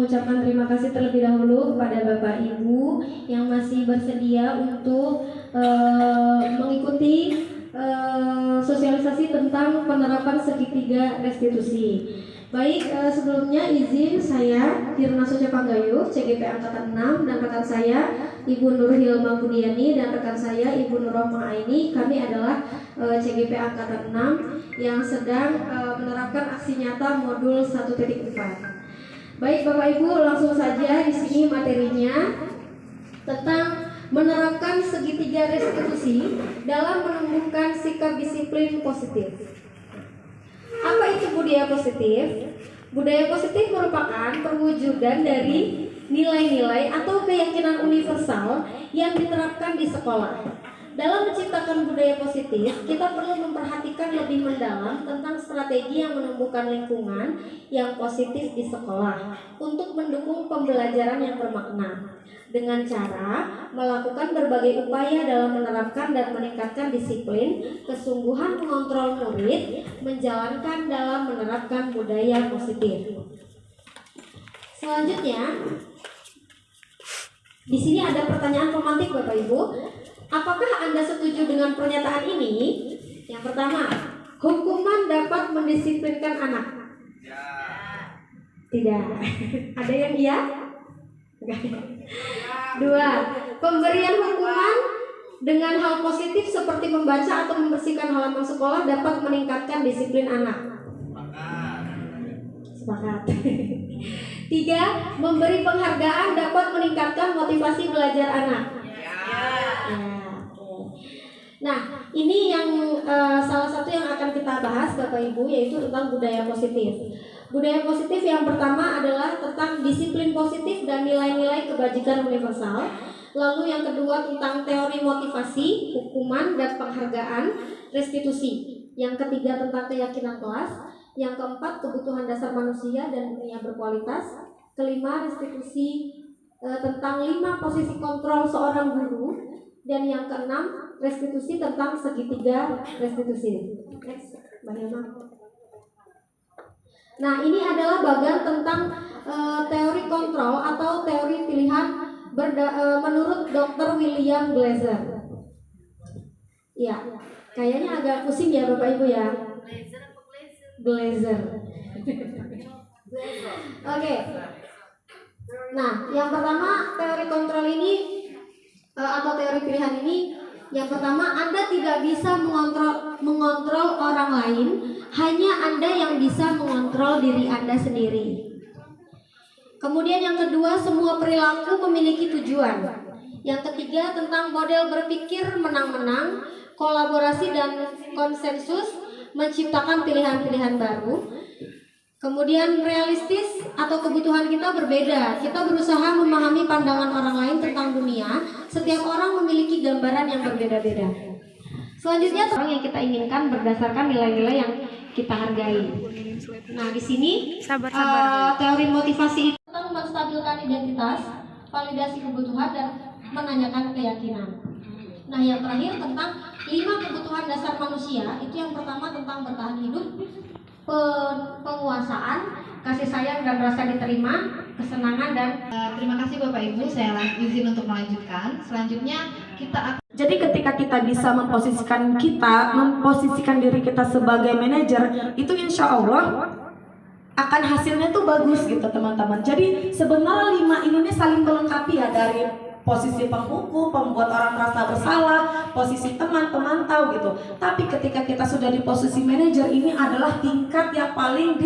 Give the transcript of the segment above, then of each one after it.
mengucapkan terima kasih terlebih dahulu kepada Bapak Ibu yang masih bersedia untuk mengikuti sosialisasi tentang penerapan segitiga restitusi. Baik, sebelumnya izin saya Kirna Soca Panggayu, CGP Angkatan 6, dan rekan saya Ibu Nur Hilma Budiani dan rekan saya Ibu Nur Rohmah Aini. Kami adalah CGP Angkatan 6 yang sedang menerapkan aksi nyata modul 1.4. Baik Bapak Ibu, langsung saja di sini materinya tentang menerapkan segitiga restitusi dalam menumbuhkan sikap disiplin positif. Apa itu budaya positif? Budaya positif merupakan perwujudan dari nilai-nilai atau keyakinan universal yang diterapkan di sekolah. Dalam menciptakan budaya positif, kita perlu memperhatikan lebih mendalam tentang strategi yang menumbuhkan lingkungan yang positif di sekolah untuk mendukung pembelajaran yang bermakna, dengan cara melakukan berbagai upaya dalam menerapkan dan meningkatkan disiplin, kesungguhan mengontrol murid, menjalankan dalam menerapkan budaya positif. Selanjutnya, di sini ada pertanyaan pemantik Bapak Ibu. Apakah Anda setuju dengan pernyataan ini? Yang pertama, hukuman dapat mendisiplinkan anak. Tidak. Ada yang iya? Dua, pemberian hukuman dengan hal positif seperti membaca atau membersihkan halaman sekolah dapat meningkatkan disiplin anak. Sepakat. Tiga, memberi penghargaan dapat meningkatkan motivasi belajar anak. Nah, ini yang salah satu yang akan kita bahas Bapak Ibu, yaitu tentang budaya positif. Budaya positif yang pertama adalah tentang disiplin positif dan nilai-nilai kebajikan universal. Lalu yang kedua tentang teori motivasi, hukuman dan penghargaan, restitusi. Yang ketiga tentang keyakinan kelas. Yang keempat kebutuhan dasar manusia dan dunia berkualitas. Kelima restitusi tentang 5 posisi kontrol seorang guru. Dan yang keenam restitusi tentang segitiga restitusi. Next, Mbak Hilma. Nah, ini adalah bagian tentang teori kontrol atau teori pilihan menurut Dr. William Glaser. Ya, kayaknya agak pusing ya Bapak Ibu ya. Glaser. Oke. Nah, yang pertama teori kontrol ini atau teori pilihan ini, yang pertama, Anda tidak bisa mengontrol orang lain, hanya Anda yang bisa mengontrol diri Anda sendiri. Kemudian yang kedua, semua perilaku memiliki tujuan. Yang ketiga, tentang model berpikir menang-menang, kolaborasi dan konsensus, menciptakan pilihan-pilihan baru. Kemudian realistis atau kebutuhan kita berbeda. Kita berusaha memahami pandangan orang lain tentang dunia. Setiap orang memiliki gambaran yang berbeda-beda. Selanjutnya orang yang kita inginkan berdasarkan nilai-nilai yang kita hargai. Nah, di sini teori motivasi itu tentang menstabilkan identitas, validasi kebutuhan dan menanyakan keyakinan. Nah, yang terakhir tentang 5 kebutuhan dasar manusia. Itu yang pertama tentang bertahan hidup, penguasaan, kasih sayang dan rasa diterima, kesenangan dan terima kasih Bapak Ibu, saya izin untuk melanjutkan. Selanjutnya kita jadi ketika kita bisa memposisikan diri kita sebagai manajer, itu insya Allah akan hasilnya tuh bagus gitu teman-teman. Jadi sebenarnya 5 ini saling melengkapi ya, dari posisi penghukum, pembuat orang merasa bersalah, posisi teman pemantau gitu. Tapi ketika kita sudah di posisi manajer, ini adalah tingkat yang paling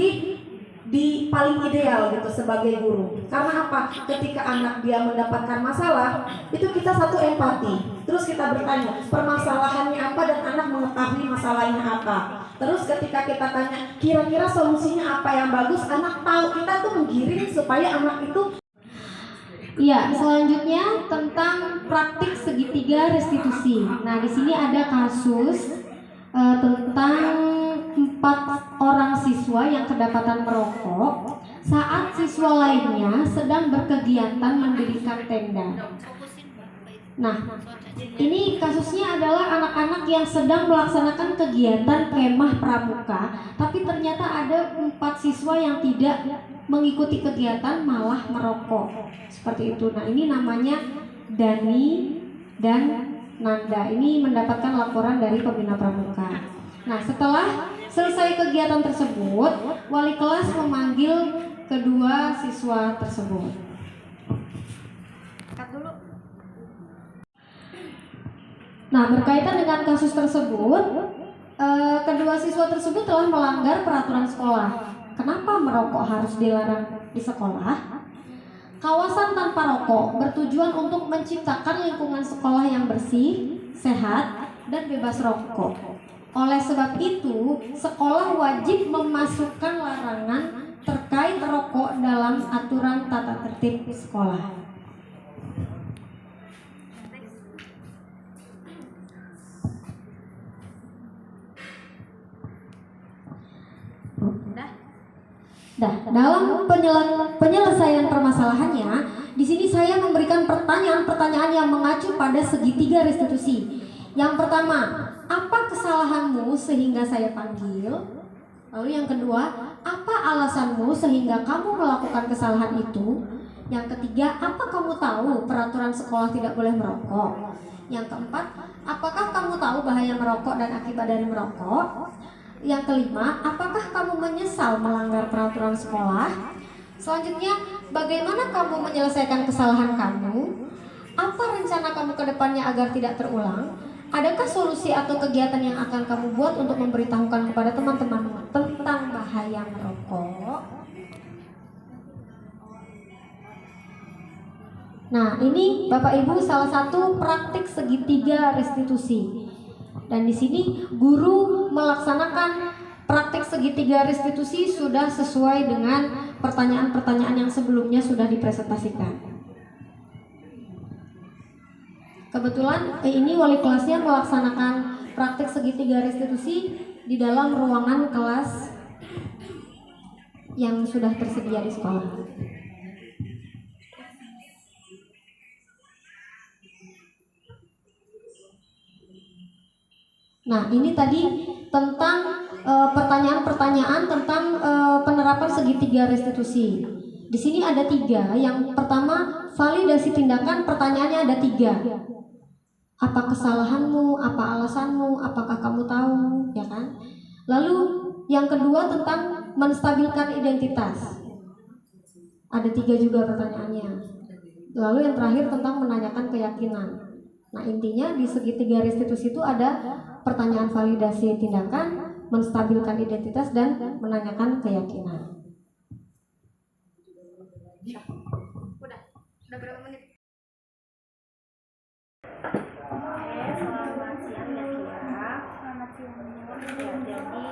paling ideal gitu sebagai guru. Karena apa? Ketika anak dia mendapatkan masalah, itu kita satu empati. Terus kita bertanya permasalahannya apa dan anak mengetahui masalahnya apa. Terus ketika kita tanya kira-kira solusinya apa yang bagus, anak tahu. Kita tuh menggiring supaya anak itu. Iya, selanjutnya tentang praktik segitiga restitusi. Nah, di sini ada kasus tentang 4 orang siswa yang kedapatan merokok saat siswa lainnya sedang berkegiatan mendirikan tenda. Nah, ini kasusnya adalah anak-anak yang sedang melaksanakan kegiatan kemah pramuka, tapi ternyata ada 4 siswa yang tidak mengikuti kegiatan malah merokok. Seperti itu. Nah, ini namanya Dani dan Nanda. Ini mendapatkan laporan dari pembina pramuka. Nah, setelah selesai kegiatan tersebut, wali kelas memanggil kedua siswa tersebut. Cut dulu. Nah, berkaitan dengan kasus tersebut, kedua siswa tersebut telah melanggar peraturan sekolah. Kenapa merokok harus dilarang di sekolah? Kawasan tanpa rokok bertujuan untuk menciptakan lingkungan sekolah yang bersih, sehat, dan bebas rokok. Oleh sebab itu, sekolah wajib memasukkan larangan terkait rokok dalam aturan tata tertib sekolah. Dalam penyelesaian permasalahannya, di sini saya memberikan pertanyaan-pertanyaan yang mengacu pada segitiga restitusi. Yang pertama, apa kesalahanmu sehingga saya panggil? Lalu yang kedua, apa alasanmu sehingga kamu melakukan kesalahan itu? Yang ketiga, apa kamu tahu peraturan sekolah tidak boleh merokok? Yang keempat, apakah kamu tahu bahaya merokok dan akibat dari merokok? Yang kelima, apakah kamu menyesal melanggar peraturan sekolah? Selanjutnya, bagaimana kamu menyelesaikan kesalahan kamu? Apa rencana kamu ke depannya agar tidak terulang? Adakah solusi atau kegiatan yang akan kamu buat untuk memberitahukan kepada teman-teman tentang bahaya merokok? Nah, ini Bapak Ibu salah satu praktik segitiga restitusi. Dan di sini guru melaksanakan praktik segitiga restitusi sudah sesuai dengan pertanyaan-pertanyaan yang sebelumnya sudah dipresentasikan. Kebetulan ini wali kelasnya melaksanakan praktik segitiga restitusi di dalam ruangan kelas yang sudah tersedia di sekolah. Nah, ini tadi tentang pertanyaan-pertanyaan tentang penerapan segitiga restitusi. Di sini ada 3. Yang pertama, validasi tindakan. Pertanyaannya ada 3. Apa kesalahanmu? Apa alasanmu? Apakah kamu tahu? Ya kan? Lalu yang kedua tentang menstabilkan identitas. Ada 3 juga pertanyaannya. Lalu yang terakhir tentang menanyakan keyakinan. Nah, intinya di segitiga restitusi itu ada pertanyaan validasi tindakan, menstabilkan identitas, dan menanyakan keyakinan. Udah berapa menit? Oke, selamat siang ya Kia. Selamat siang. Ya, jadi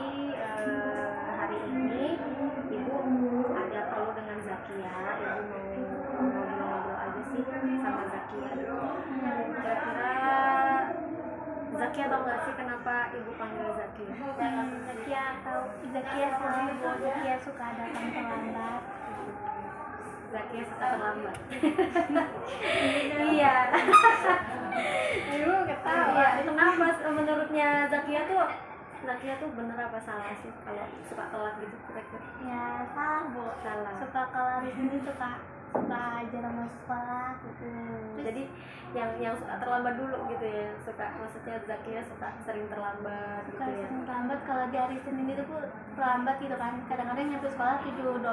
hari ini Ibu ada perlu dengan Zakia. Ibu mau ngobrol-ngobrol aja sih sama Zakia. Kira-kira Zakia tahu nggak sih kenapa Ibu panggil Zakia? Zakia tahu. Zakia tahu bahwa Zakia suka datang terlambat. Zakia suka terlambat. Iya. Ibu ketawa. Ya, kenapa menurutnya Zakia tuh bener apa salah sih kalau suka telat gitu kira-kira? Ya salah Bu. Salah. Suka kalau di sini suka jarang masuk sekolah gitu. Jadi yang suka terlambat dulu gitu ya, maksudnya Zakia suka sering terlambat gitu ya. Sering terlambat kalau di hari Senin itu Bu terlambat gitu kan. Kadang-kadang nyampe sekolah 7.20,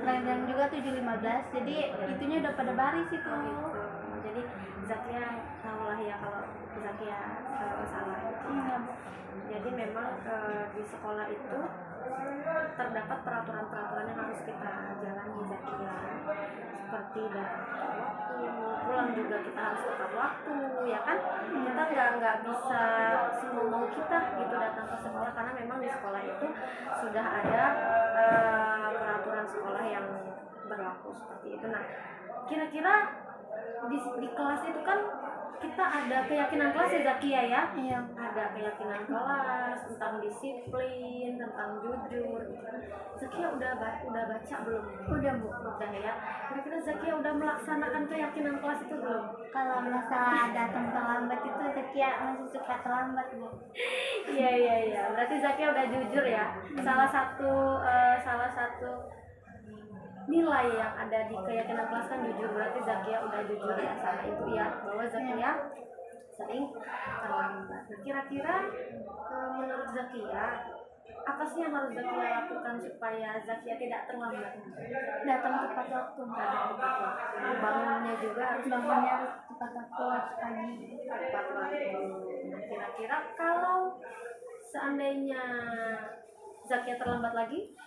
kadang juga 7.15. Jadi itunya udah pada baris itu. Gitu. Jadi Zakia tahulah ya kalau Zakia salah gitu. Iya. Jadi memang di sekolah itu terdapat peraturan-peraturan yang harus kita jalani Zakia, seperti datang tepat waktu, pulang juga kita harus tepat waktu, ya kan? Kita nggak bisa semau kita gitu datang ke sekolah, karena memang di sekolah itu sudah ada peraturan sekolah yang berlaku seperti itu. Nah, kira-kira di kelas itu kan kita ada keyakinan kelas ya Zakia ya. Iya. Ada keyakinan kelas tentang disiplin, tentang jujur. Zakia udah baca belum? Udah Bu. Udah ya. Kira-kira Zakia udah melaksanakan keyakinan kelas itu belum? Kalau masalah datang terlambat itu Zakia masih suka terlambat Bu. Iya. Berarti Zakia udah jujur ya. Salah satu nilai yang ada di keyakinan kelas kan jujur. Berarti Zakia udah jujur ya sama ibu ya, bahwa Zakia sering terlambat. Nah, kira-kira menurut Zakia apa sih yang harus Zakia lakukan supaya Zakia tidak terlambat? Datang tepat waktu. Bangunnya juga harus Bangunnya harus tepat waktu pagi. tepat waktu. Nah, kira-kira kalau seandainya Zakia terlambat lagi,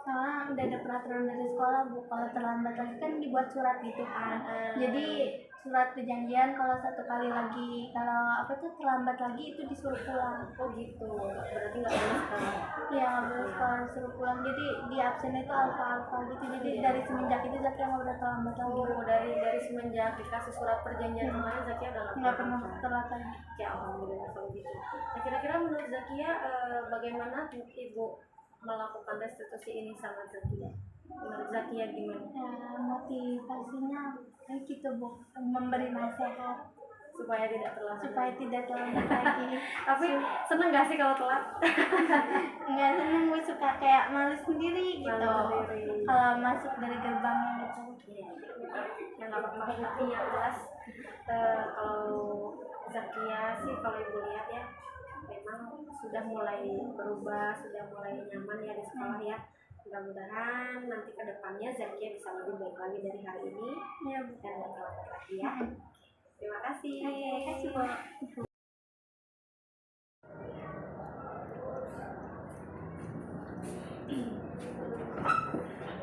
Soalnya udah ada peraturan dari sekolah Bu, kalau terlambat lagi kan dibuat surat gitu kan. Jadi surat perjanjian kalau satu kali lagi terlambat lagi itu disuruh pulang. oh gitu, berarti nggak boleh sekolah. Iya nggak boleh sekolah disuruh pulang. Jadi di absen itu alfa gitu. Jadi dari semenjak itu Zakia nggak udah terlambat lagi. Oh, dari semenjak dikasih surat perjanjian kemarin Zakia udah Nggak pernah telat lagi. Ya alhamdulillah kalau gitu. Nah, kira-kira menurut Zakia bagaimana ibu melakukan restitusi ini sama Zakia? Menurut Zakia gimana? Ya, motivasinya kayak gitu Bu, memberi nasihat Supaya tidak terlambat. supaya tidak terlambat lagi. Tapi seneng gak sih kalau telat? Nggak seneng Bu, suka kayak malu sendiri gitu. Malu sendiri. Kalau masuk dari gerbangnya gitu. Iya, yang nggak apa-apa. Tapi yang jelas kalau Zakia sih kalau ibu lihat ya, memang sudah mulai berubah, sudah mulai nyaman ya di sekolah ya. Mudah-mudahan nanti ke depannya Zakia bisa lebih baik lagi dari hari ini Iya Bu. dan nggak terlambat lagi ya. Terima kasih. Terima kasih Bu.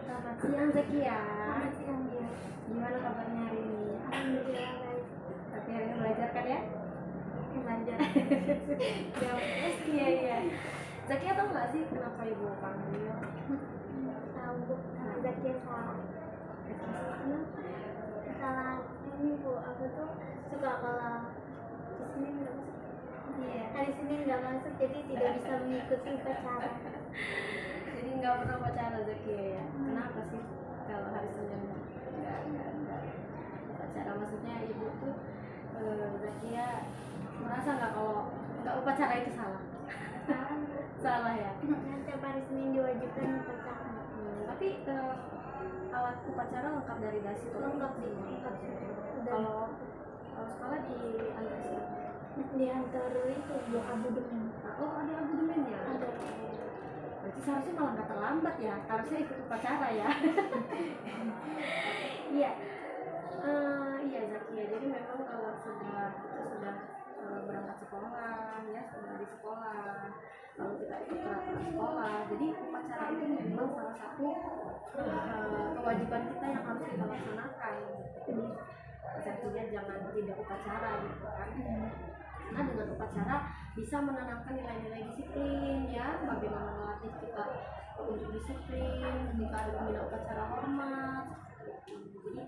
Selamat siang Zakia. Selamat siang Bu. Gimana kabarnya hari ini? Alhamdulillah baik. Tapi hari ini belajar kan ya? Belajar. Iya. Zakia tahu nggak sih kenapa ibu panggil? Tahu Bu, karena Zakia salah. Salah ini Bu, aku tuh suka kalau di sini nggak masuk. Iya. Hari Senin nggak masuk, jadi tidak bisa mengikuti upacara. Jadi nggak pernah pacaran Zakia ya? Kenapa sih kalau hari Senin nggak upacara? Maksudnya ibu tuh Zakia merasa nggak kalau nggak upacara itu salah? Salah ya. Setiap hari Senin diwajibkan upacara. Tapi alat upacara lengkap dari dasi tuh. Lengkap sih. Kalau sekolah di antar siapa? Di antar itu Bu Abudemen. Oh ada abonemennya. Ada. Berarti seharusnya malah nggak terlambat ya. Harusnya ikut upacara ya. Iya. Iya Zakia. Jadi memang kalau sudah berangkat sekolah ya, sudah di sekolah, lalu kita ikut peraturan sekolah. Jadi upacara itu memang salah satu kewajiban kita yang harus kita laksanakan. Jadi Zakia jangan tidak upacara gitu kan. Karena dengan upacara bisa menanamkan nilai-nilai disiplin ya, bagaimana melatih kita untuk disiplin ketika ada pembina upacara hormat. Jadi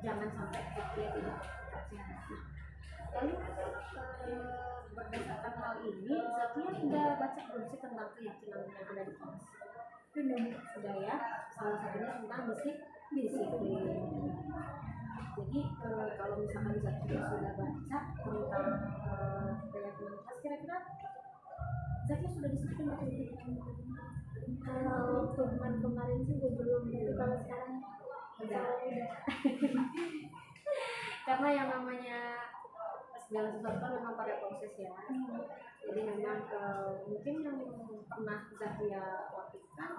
jangan sampai Zakia tidak upacara. Lalu berdasarkan hal ini Zakia sudah baca belum sih tentang keyakinan yang ada di kelas? Sudah ya. Salah satunya tentang disiplin. Jadi kalau misalkan Zakia sudah baca tentang keyakinan kelas, kira-kira Zakia sudah disiplin atau tidak? Kalau waktu kemarin sih gue belum, tapi kalau sekarang Udah. Karena yang namanya segala sesuatu kan memang pada proses ya. Jadi memang mungkin yang pernah Zakia lakukan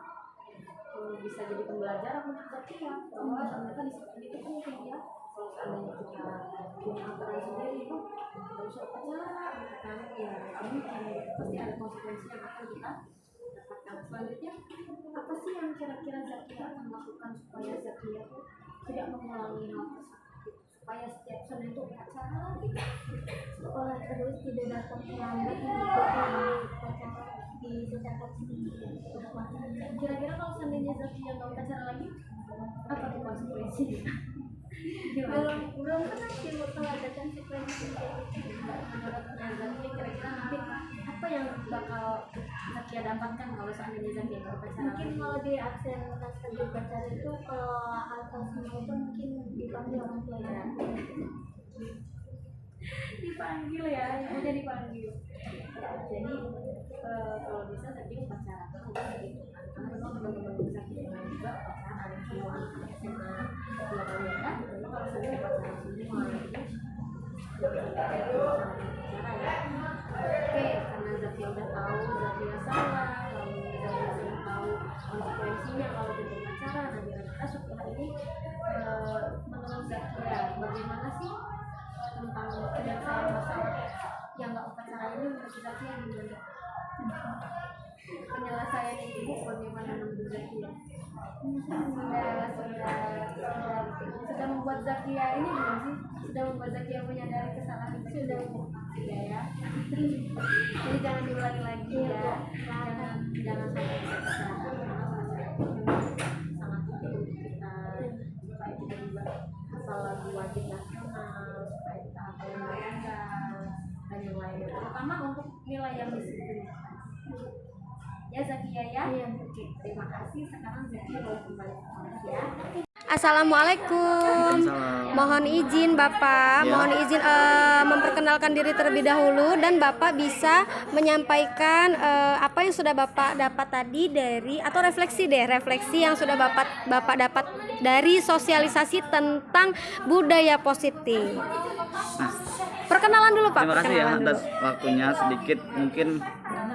bisa jadi pembelajaran untuk Zakia bahwa ternyata disiplin itu penting ya. Kalau seandainya kita punya aturan sendiri itu nggak usah upacara kan ya, mungkin pasti ada konsekuensi yang akan kita dapatkan. Selanjutnya apa sih yang kira-kira Zakia akan lakukan supaya Zakia tidak mengulangi hal tersebut, supaya setiap Senin itu upacara lagi? sekolah terus tidak datang terlambat, mengikuti upacara di sekitar sini. Kira-kira kalau seandainya Zakia nggak upacara lagi, apa tuh konsekuensinya? belum pernah sih kalau ada konsekuensi kayak gitu. Menurutnya Zakia kira-kira nanti apa yang bakal Zakia dapatkan kalau seandainya Zakia berpacaran? Mungkin kalau di absen naskah berpacaran itu kalau hal-hal semua itu mungkin dipanggil orang tua ya. Dipanggil ya, udah dipanggil. Jadi kalau bisa Zakia pacaran gitu kan, karena memang teman-teman Zakia yang lain juga pacaran semua anak SMA 2 tahun kan, memang kalau Zakia pacaran semua gitu. Oke, karena Zakia udah tahu Zakia salah, lalu Zakia sudah tahu konsekuensinya kalau kita pacaran. Nah, kira-kira setelah ini menurut Zakia bagaimana sih tentang penyelesaian masalah yang nggak pacaran ini? Menurut Zakia gimana? Penyelesaian ini bagaimana menurut Zakia? Sudah membuat Zakia ini belum sih? Sudah membuat Zakia menyadari kesalahan itu sudah ya. Jadi jangan diulangi lagi ya. Jangan sampai pacaran, karena pacaran itu memang sangat penting untuk kita, supaya kita juga hafal lagu wajib nasional, supaya kita hafal undang-undang dan yang lainnya, terutama untuk nilai yang disiplin. Ya Zakia ya. Oke, terima kasih. Sekarang Zakia boleh kembali ke kelas ya. Assalamualaikum. Mohon izin Bapak, mohon izin memperkenalkan diri terlebih dahulu, dan Bapak bisa menyampaikan apa yang sudah Bapak dapat tadi dari, atau refleksi yang sudah Bapak dapat dari sosialisasi tentang budaya positif. Perkenalan dulu Pak. Terima kasih ya atas waktunya. Sedikit mungkin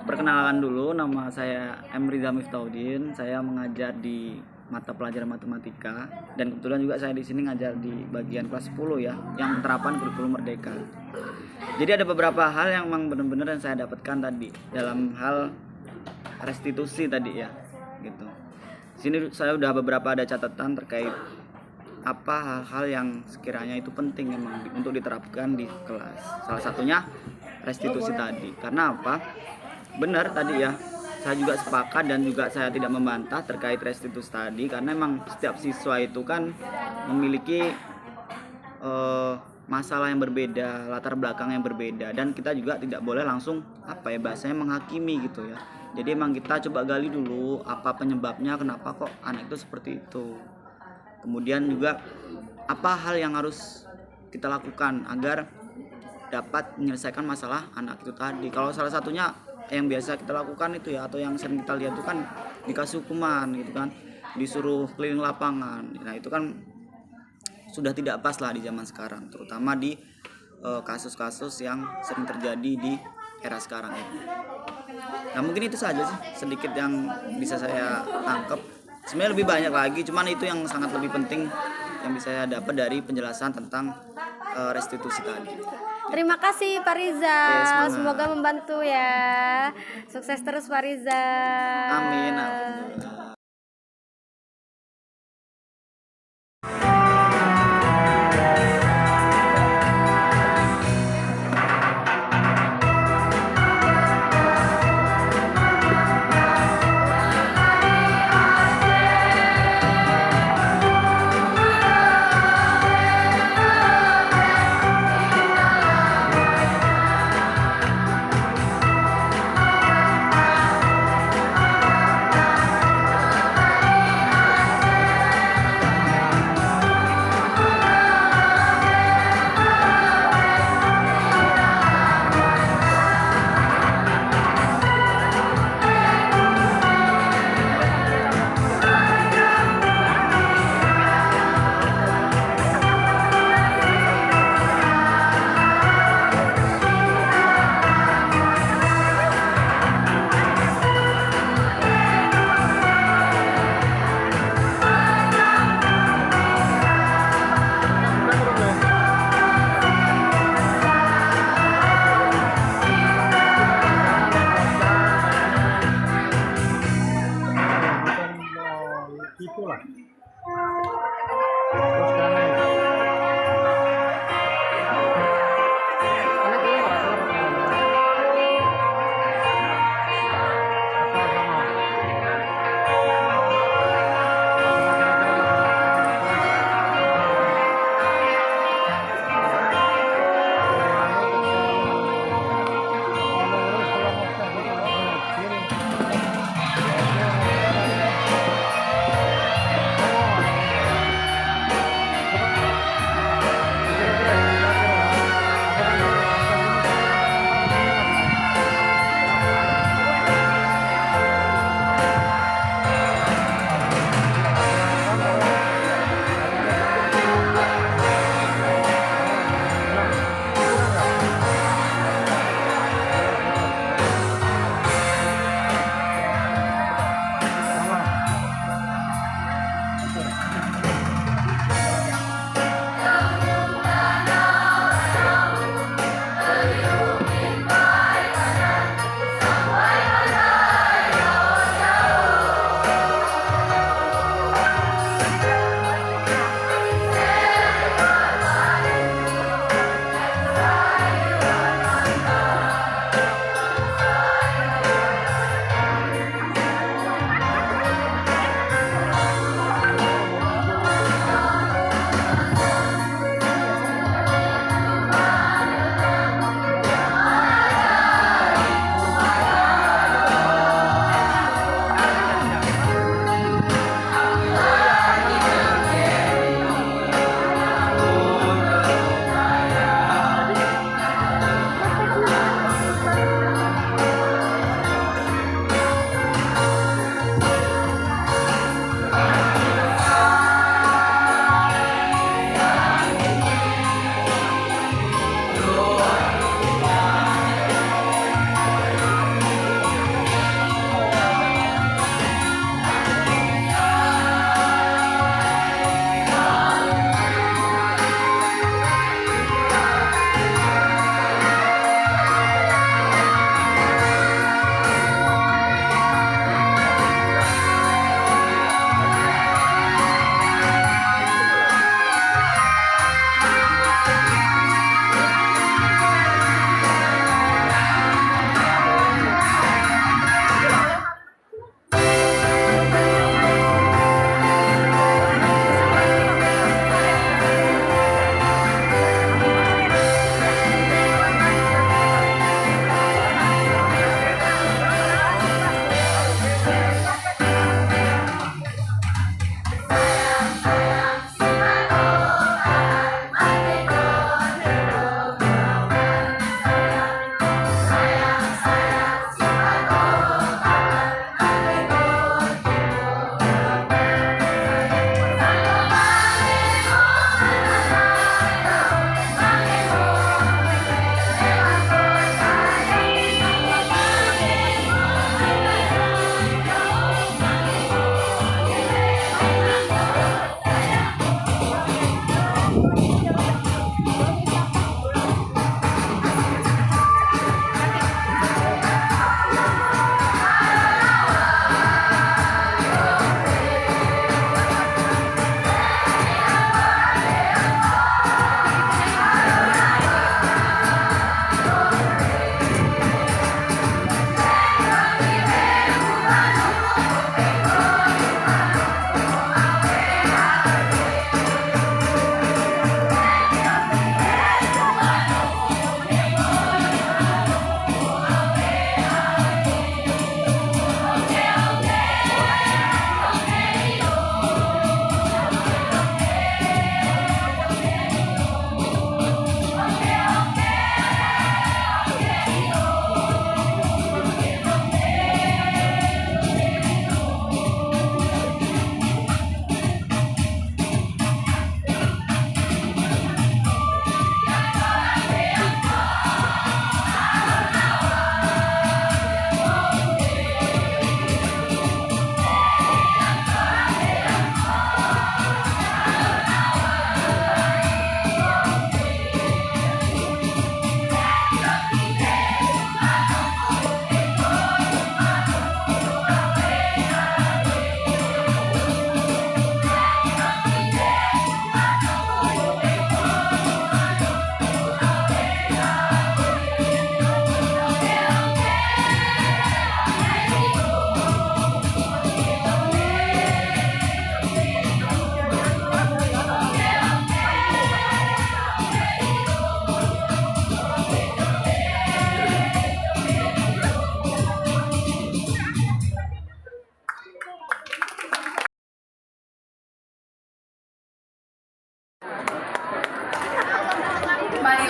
perkenalan dulu, nama saya M. Riza Miftaudin. Saya mengajar di mata pelajaran matematika, dan kebetulan juga saya di sini ngajar di bagian kelas 10 ya, yang penerapan kurikulum merdeka. Jadi ada beberapa hal yang memang benar-benar yang saya dapatkan tadi dalam hal restitusi tadi ya, gitu. Sini saya udah beberapa ada catatan terkait apa hal-hal yang sekiranya itu penting memang untuk diterapkan di kelas. Salah satunya restitusi tadi. Karena apa? Benar tadi ya, saya juga sepakat dan juga saya tidak membantah terkait restitusi tadi, karena memang setiap siswa itu kan memiliki masalah yang berbeda, latar belakang yang berbeda, dan kita juga tidak boleh langsung bahasanya menghakimi gitu ya. Jadi emang kita coba gali dulu apa penyebabnya, kenapa kok anak itu seperti itu. Kemudian juga apa hal yang harus kita lakukan agar dapat menyelesaikan masalah anak itu tadi. Kalau salah satunya yang biasa kita lakukan itu ya, atau yang sering kita lihat itu kan dikasih hukuman gitu kan, disuruh keliling lapangan. Nah itu kan sudah tidak pas lah di zaman sekarang, terutama di kasus-kasus yang sering terjadi di era sekarang ini. Nah mungkin itu saja sih sedikit yang bisa saya tangkap. Sebenarnya lebih banyak lagi, cuman itu yang sangat lebih penting yang bisa saya dapat dari penjelasan tentang restitusi tadi. Terima kasih Pak Riza. Semoga membantu ya. Sukses terus Pak Riza. Amin.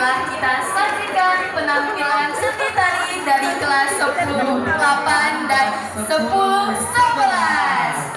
marilah kita saksikan penampilan seni tari dari kelas 10, 8, dan 10, 11.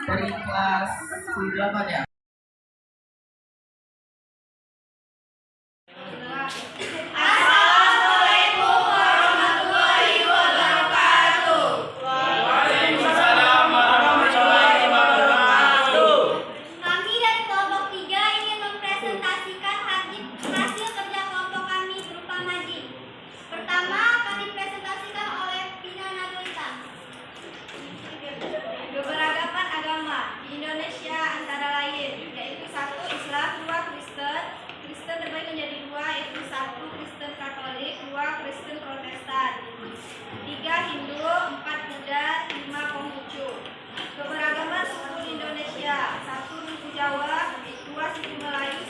Dari kelas 8 ya. Kami dari kelompok 3 ingin mempresentasikan hasil kerja kelompok kami berupa mading. Pertama, kami presentasikan oleh Pina Nagolita. Keberagaman agama di Indonesia antara lain, yaitu 1 Islam, 2 Kristen. Kristen terbagi menjadi 2, yaitu 1 Kristen Katolik, 2 Kristen Protestan, 3 Hindu, 4 Buddha, 5 Konghucu. Keberagaman suku di Indonesia, 1 suku Jawa, 2 suku Melayu,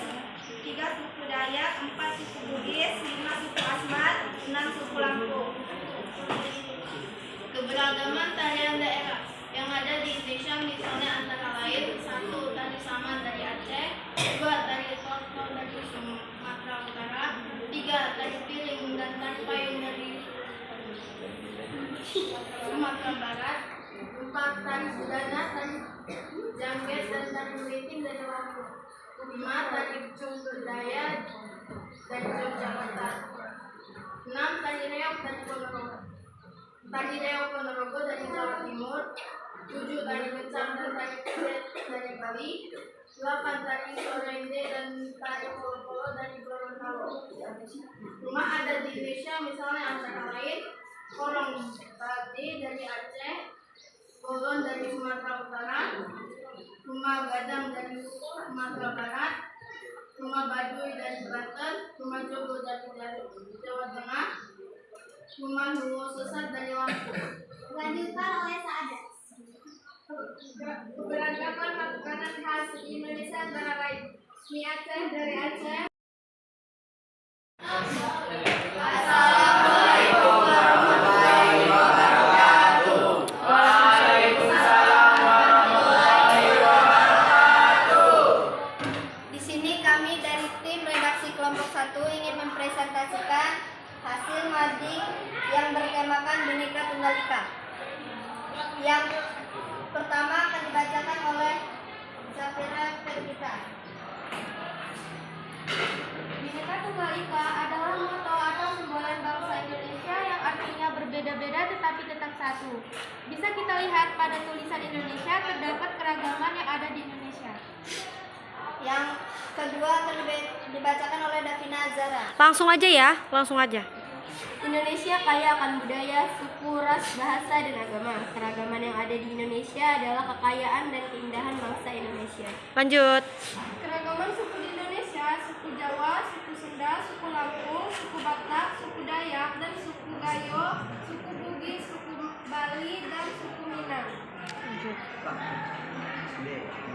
3 suku Dayak, 4 suku Bugis, 5 suku Asmat, 6 suku Lampung. Keberagaman tarian daerah yang ada di Indonesia misalnya antara lain 1 tari saman dari Aceh, 2 tari tortor dari Sumatera Utara, 3 tari piring dan tari payung dari Sumatera Barat, 4 tari Sudana, tari jangget dan tari meriting dari Lampung, 5 tari cungkur daya dari Yogyakarta, 6 tari reog dari Ponorogo. Tari reog Ponorogo dari Jawa Timur, 7 tari kecang dan tari keset dari Bali, 8 tari sorende dan tari polo-polo dari Gorontalo. Rumah adat di Indonesia misalnya antara lain Kolong Tati dari Aceh, Bolon dari Sumatera Utara, Rumah Gadang dari Sumatera Barat, Rumah Baduy dari Banten, Rumah Jogo dari Jawa Tengah, Rumah Lungo Sesat dari Lampung. Lanjutkan oleh Saadat. Keberagaman makanan khas Indonesia antara lain mie Aceh dari Aceh. Assalamualaikum warahmatullahi wabarakatuh. Waalaikumsalam warahmatullahi wabarakatuh. Di sini kami dari tim redaksi kelompok 1 ingin mempresentasikan hasil mading yang bertemakan Bhinneka Tunggal Ika. Yang pertama akan dibacakan oleh Zafira Fergita. Bhinneka Tunggal Ika adalah moto atau simbolan bangsa Indonesia yang artinya berbeda-beda tetapi tetap satu. Bisa kita lihat pada tulisan Indonesia terdapat keragaman yang ada di Indonesia. Yang kedua akan dibacakan oleh Davina Azara. Langsung aja ya, langsung aja. Indonesia kaya akan budaya, suku, ras, bahasa, dan agama. Keragaman yang ada di Indonesia adalah kekayaan dan keindahan bangsa Indonesia. Lanjut. Keragaman suku di Indonesia, suku Jawa, suku Sunda, suku Lampung, suku Batak, suku Dayak, dan suku Gayo, suku Bugis, suku Bali, dan suku Minang.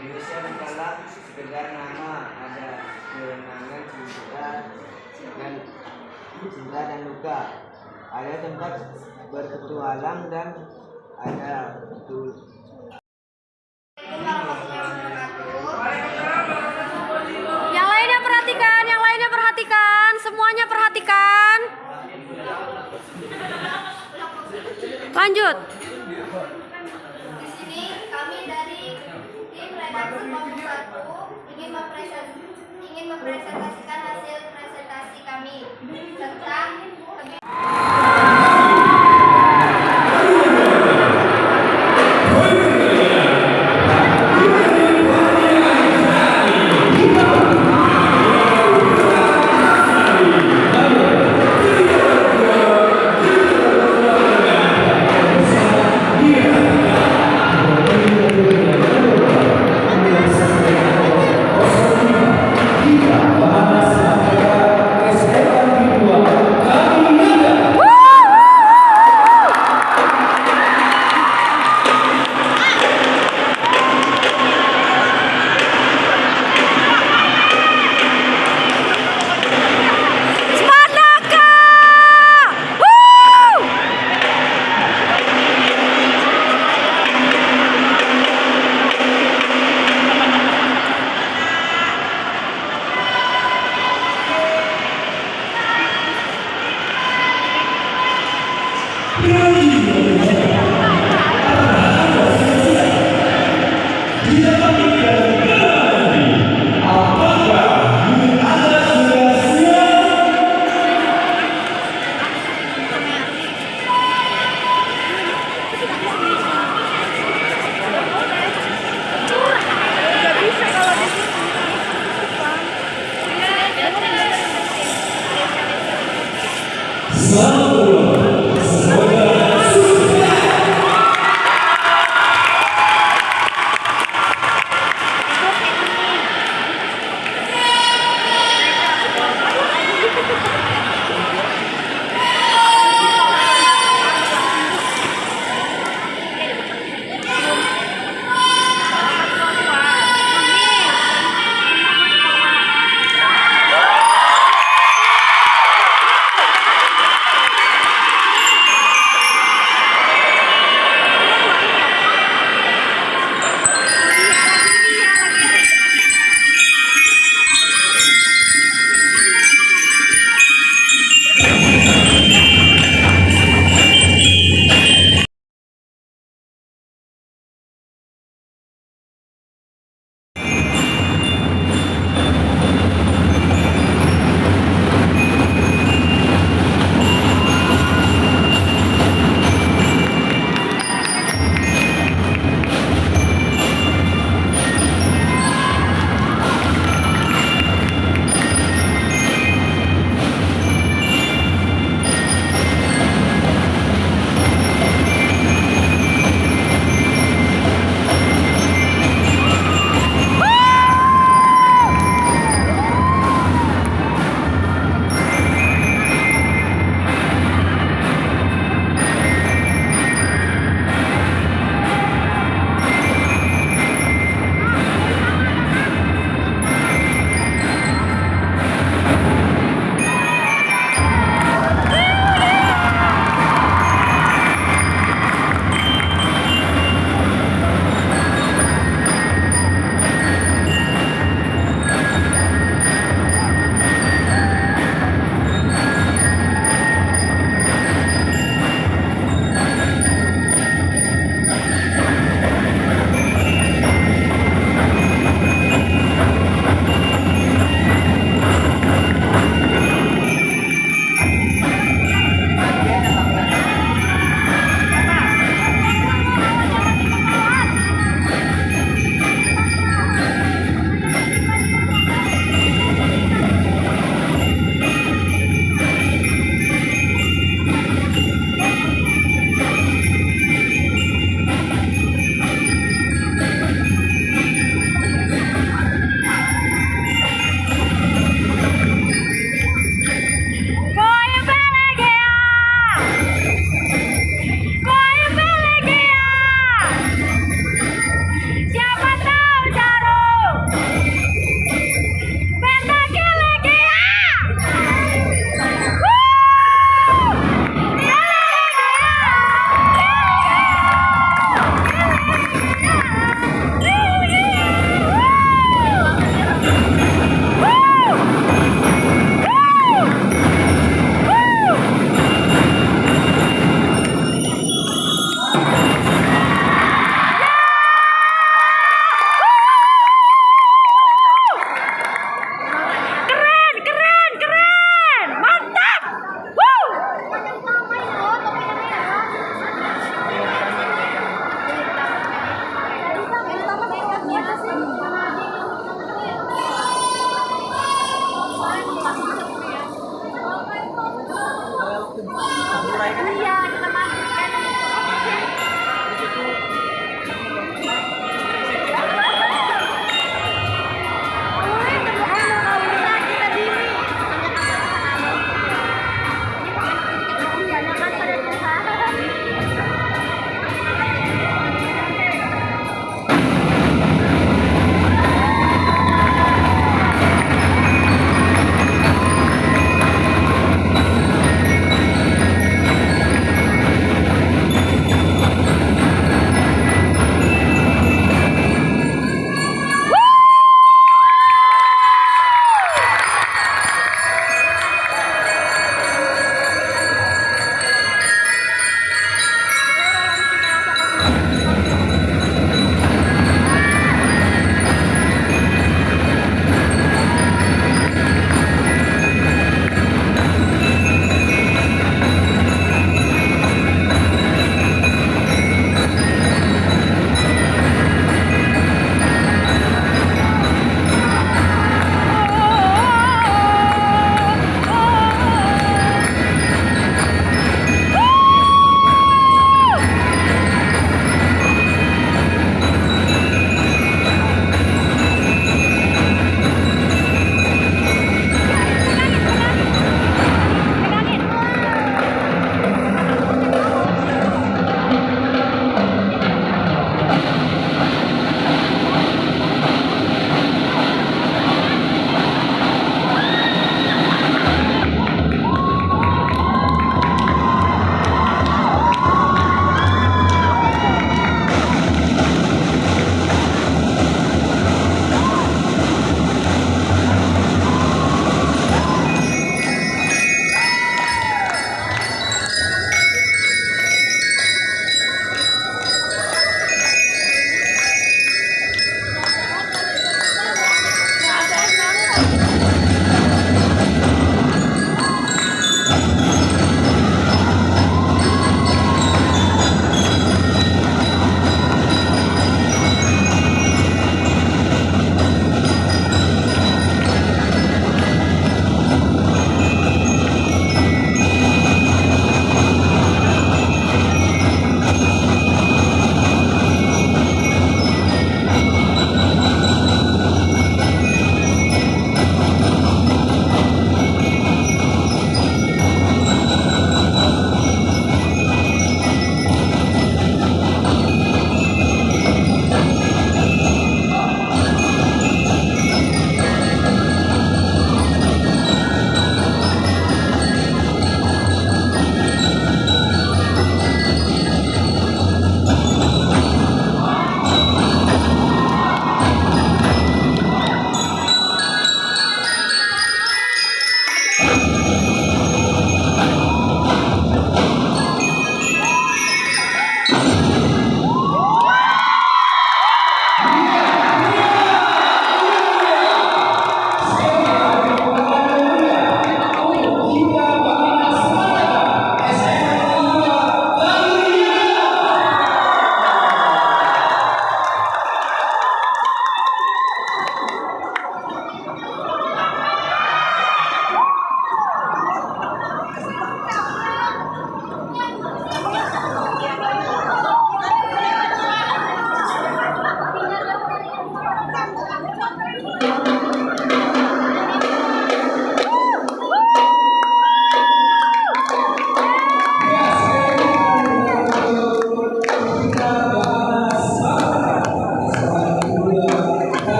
Indonesia bukanlah sekedar nama, ada kewenangan cinta dan luka, ada tempat berpetualang dan ada betul. Yang lainnya perhatikan, semuanya perhatikan. Lanjut. Di sini kami dari tim redaksi kelompok 1 ingin mempresentasikan hasil presentasi kami tentang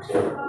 Pak.